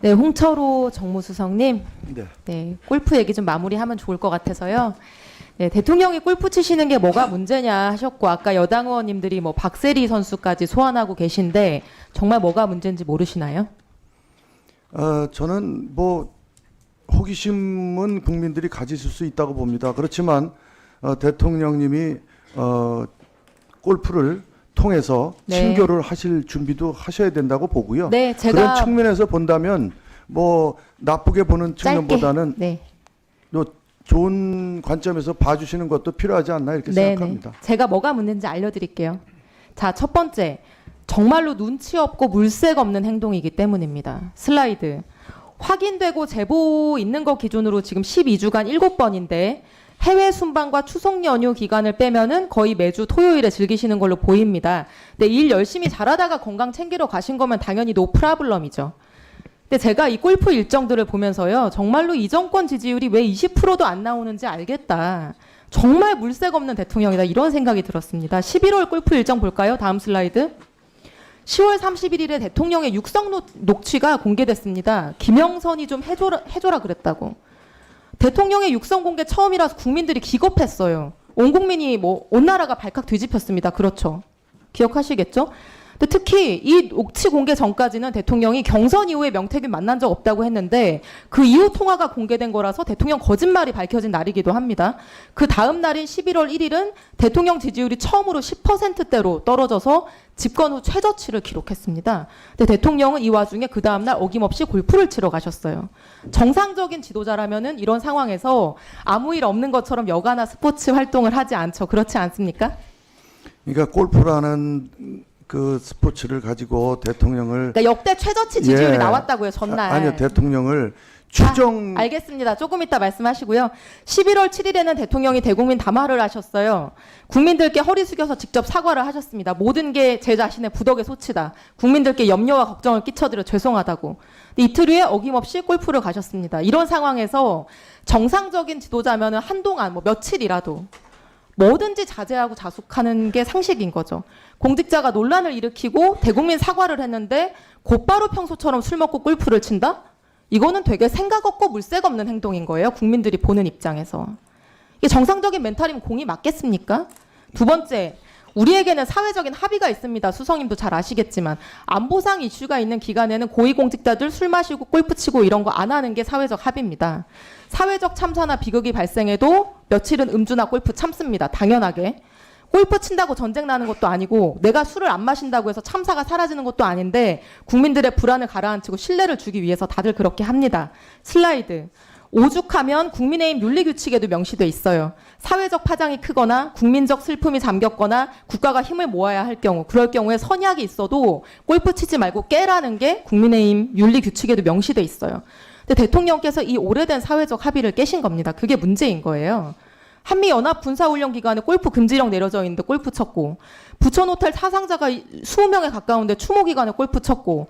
네, 홍철호 정무수석님. 네. 네, 골프 얘기 좀 마무리하면 좋을 것 같아서요. 네, 대통령이 골프 치시는 게 뭐가 문제냐 하셨고, 아까 여당 의원님들이 뭐 박세리 선수까지 소환하고 계신데 정말 뭐가 문제인지 모르시나요? 저는 뭐 호기심은 국민들이 가지실 수 있다고 봅니다. 그렇지만 대통령님이 골프를 통해서 네. 친교를 하실 준비도 하셔야 된다고 보고요. 네, 제가 그런 측면에서 본다면 뭐 나쁘게 보는 짧게, 측면보다는 네. 또 좋은 관점에서 봐주시는 것도 필요하지 않나 이렇게 네, 생각합니다. 네. 제가 뭐가 문제인지 알려드릴게요. 자, 첫 번째, 정말로 눈치 없고 물색 없는 행동이기 때문입니다. 슬라이드. 확인되고 제보 있는 거 기준으로 지금 12주간 7번인데 해외 순방과 추석 연휴 기간을 빼면은 거의 매주 토요일에 즐기시는 걸로 보입니다. 근데 일 열심히 잘하다가 건강 챙기러 가신 거면 당연히 노 프라블럼이죠. 근데 제가 이 골프 일정들을 보면서요, 정말로 이 정권 지지율이 왜 20%도 안 나오는지 알겠다. 정말 물색 없는 대통령이다. 이런 생각이 들었습니다. 11월 골프 일정 볼까요? 다음 슬라이드. 10월 31일에 대통령의 육성 녹취가 공개됐습니다. 김영선이 좀 해줘라 그랬다고. 대통령의 육성 공개 처음이라서 국민들이 기겁했어요. 온 국민이 온 나라가 발칵 뒤집혔습니다. 그렇죠. 기억하시겠죠? 근데 특히 이 녹취 공개 전까지는 대통령이 경선 이후에 명태균 만난 적 없다고 했는데 그 이후 통화가 공개된 거라서 대통령 거짓말이 밝혀진 날이기도 합니다. 그 다음 날인 11월 1일은 대통령 지지율이 처음으로 10%대로 떨어져서 집권 후 최저치를 기록했습니다. 근데 대통령은 이 와중에 그 다음 날 어김없이 골프를 치러 가셨어요. 정상적인 지도자라면은 이런 상황에서 아무 일 없는 것처럼 여가나 스포츠 활동을 하지 않죠. 그렇지 않습니까? 그러니까 골프라는 그 스포츠를 가지고 대통령을 그러니까 역대 최저치 지지율이 나왔다고요, 전날. 아니요, 대통령을 추정. 알겠습니다. 조금 이따 말씀하시고요. 11월 7일에는 대통령이 대국민 담화를 하셨어요. 국민들께 허리 숙여서 직접 사과를 하셨습니다. 모든 게 제 자신의 부덕의 소치다. 국민들께 염려와 걱정을 끼쳐드려 죄송하다고. 이틀 후에 어김없이 골프를 가셨습니다. 이런 상황에서 정상적인 지도자면은 한동안 며칠이라도 뭐든지 자제하고 자숙하는 게 상식인 거죠. 공직자가 논란을 일으키고 대국민 사과를 했는데 곧바로 평소처럼 술 먹고 골프를 친다? 이거는 되게 생각 없고 물색 없는 행동인 거예요. 국민들이 보는 입장에서. 이게 정상적인 멘탈이면 공이 맞겠습니까? 두 번째, 우리에게는 사회적인 합의가 있습니다. 수석님도 잘 아시겠지만 안보상 이슈가 있는 기간에는 고위공직자들 술 마시고 골프 치고 이런 거 안 하는 게 사회적 합의입니다. 사회적 참사나 비극이 발생해도 며칠은 음주나 골프 참습니다. 당연하게. 골프 친다고 전쟁 나는 것도 아니고 내가 술을 안 마신다고 해서 참사가 사라지는 것도 아닌데 국민들의 불안을 가라앉히고 신뢰를 주기 위해서 다들 그렇게 합니다. 슬라이드. 오죽하면 국민의힘 윤리규칙에도 명시돼 있어요. 사회적 파장이 크거나 국민적 슬픔이 잠겼거나 국가가 힘을 모아야 할 경우, 그럴 경우에 선약이 있어도 골프 치지 말고 깨라는 게 국민의힘 윤리규칙에도 명시돼 있어요. 근데 대통령께서 이 오래된 사회적 합의를 깨신 겁니다. 그게 문제인 거예요. 한미연합 군사훈련 기간에 골프 금지령 내려져 있는데 골프 쳤고, 부천호텔 사상자가 20명에 가까운데 추모 기간에 골프 쳤고,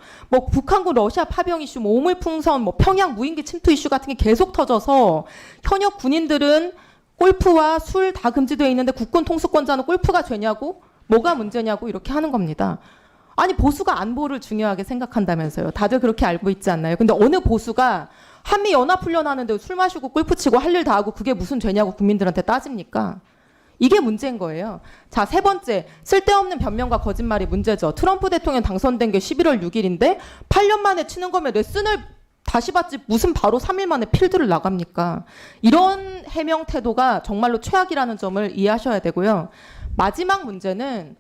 북한군 러시아 파병 이슈, 오물풍선, 평양 무인기 침투 이슈 같은 게 계속 터져서 현역 군인들은 골프와 술 다 금지되어 있는데 국군 통수권자는 골프가 죄냐고, 뭐가 문제냐고 이렇게 하는 겁니다. 아니 보수가 안보를 중요하게 생각한다면서요. 다들 그렇게 알고 있지 않나요? 근데 어느 보수가 한미 연합훈련 하는데 술 마시고 골프 치고 할 일 다 하고 그게 무슨 죄냐고 국민들한테 따집니까? 이게 문제인 거예요. 자, 세 번째, 쓸데없는 변명과 거짓말이 문제죠. 트럼프 대통령 당선된 게 11월 6일인데 8년 만에 치는 거면 레슨을 다시 받지 무슨 바로 3일 만에 필드를 나갑니까? 이런 해명 태도가 정말로 최악이라는 점을 이해하셔야 되고요. 마지막 문제는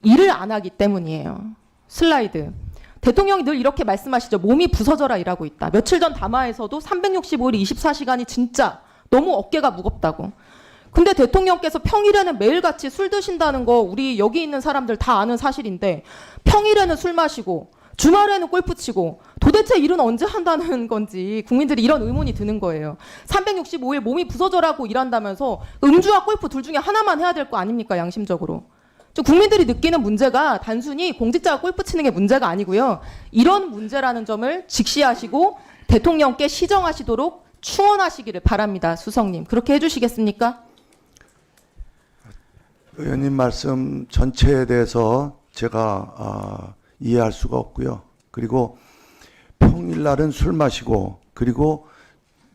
일을 안 하기 때문이에요. 슬라이드. 대통령이 늘 이렇게 말씀하시죠. 몸이 부서져라 일하고 있다. 며칠 전 담화에서도 365일 24시간이 진짜 너무 어깨가 무겁다고. 근데 대통령께서 평일에는 매일같이 술 드신다는 거 우리 여기 있는 사람들 다 아는 사실인데 평일에는 술 마시고 주말에는 골프 치고 도대체 일은 언제 한다는 건지 국민들이 이런 의문이 드는 거예요. 365일 몸이 부서져라고 일한다면서 음주와 골프 둘 중에 하나만 해야 될 거 아닙니까? 양심적으로. 국민들이 느끼는 문제가 단순히 공직자가 골프 치는 게 문제가 아니고요. 이런 문제라는 점을 직시하시고 대통령께 시정하시도록 충원하시기를 바랍니다. 수석님. 그렇게 해주시겠습니까? 의원님 말씀 전체에 대해서 제가 이해할 수가 없고요. 그리고 평일날은 술 마시고 그리고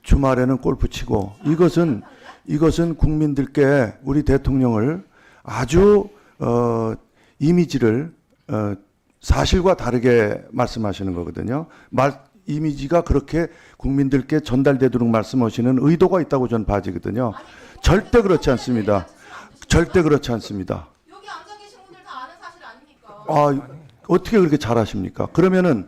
주말에는 골프 치고 이것은 국민들께 우리 대통령을 아주 이미지를 사실과 다르게 말씀하시는 거거든요. 이미지가 그렇게 국민들께 전달되도록 말씀하시는 의도가 있다고 저는 봐지거든요. 절대 그렇지 않습니다. 절대 그렇지 않습니다. 여기 앉아 계신 분들 다 아는 사실 아닙니까? 어떻게 그렇게 잘하십니까? 그러면은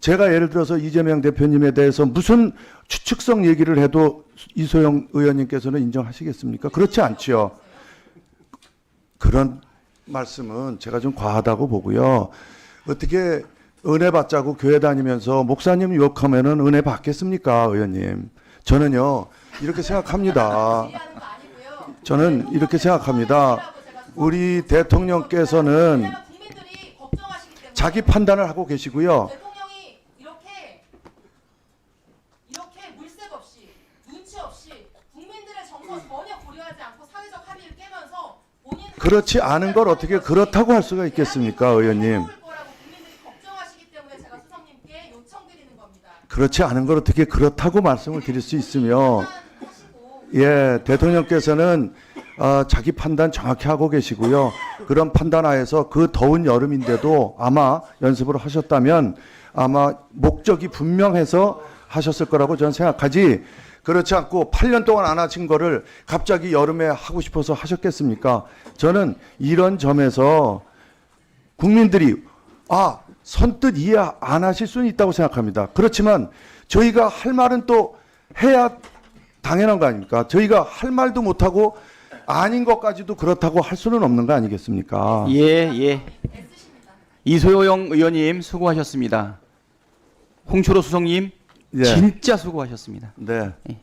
제가 예를 들어서 이재명 대표님에 대해서 무슨 추측성 얘기를 해도 이소영 의원님께서는 인정하시겠습니까? 그렇지 않지요. 그런 말씀은 제가 좀 과하다고 보고요. 어떻게 은혜 받자고 교회 다니면서 목사님 욕하면은 은혜 받겠습니까, 의원님? 저는요 이렇게 생각합니다. 저는 이렇게 생각합니다. 우리 대통령께서는 자기 판단을 하고 계시고요. 대통령이 이렇게 물색 없이 눈치 없이 국민들의 정서 전혀 고려하지 않고 사회적 합의를 깨면서 본인 그렇지 않은 걸 어떻게 그렇다고 할 수가 있겠습니까, 의원님? 국민들이 걱정하시기 때문에 제가 수석님께 요청드리는 겁니다. 그렇지 않은 걸 어떻게 그렇다고 말씀을 드릴 수 있으며, 예, 대통령께서는 자기 판단 정확히 하고 계시고요. 그런 판단 하에서 그 더운 여름인데도 아마 연습을 하셨다면 아마 목적이 분명해서 하셨을 거라고 저는 생각하지, 그렇지 않고 8년 동안 안 하신 거를 갑자기 여름에 하고 싶어서 하셨겠습니까? 저는 이런 점에서 국민들이 선뜻 이해 안 하실 수는 있다고 생각합니다. 그렇지만 저희가 할 말은 또 해야 당연한 거 아닙니까? 저희가 할 말도 못하고 아닌 것까지도 그렇다고 할 수는 없는 거 아니겠습니까? 예. 이소영 의원님 수고하셨습니다. 홍철호 수석님 예. 진짜 수고하셨습니다. 네. 예.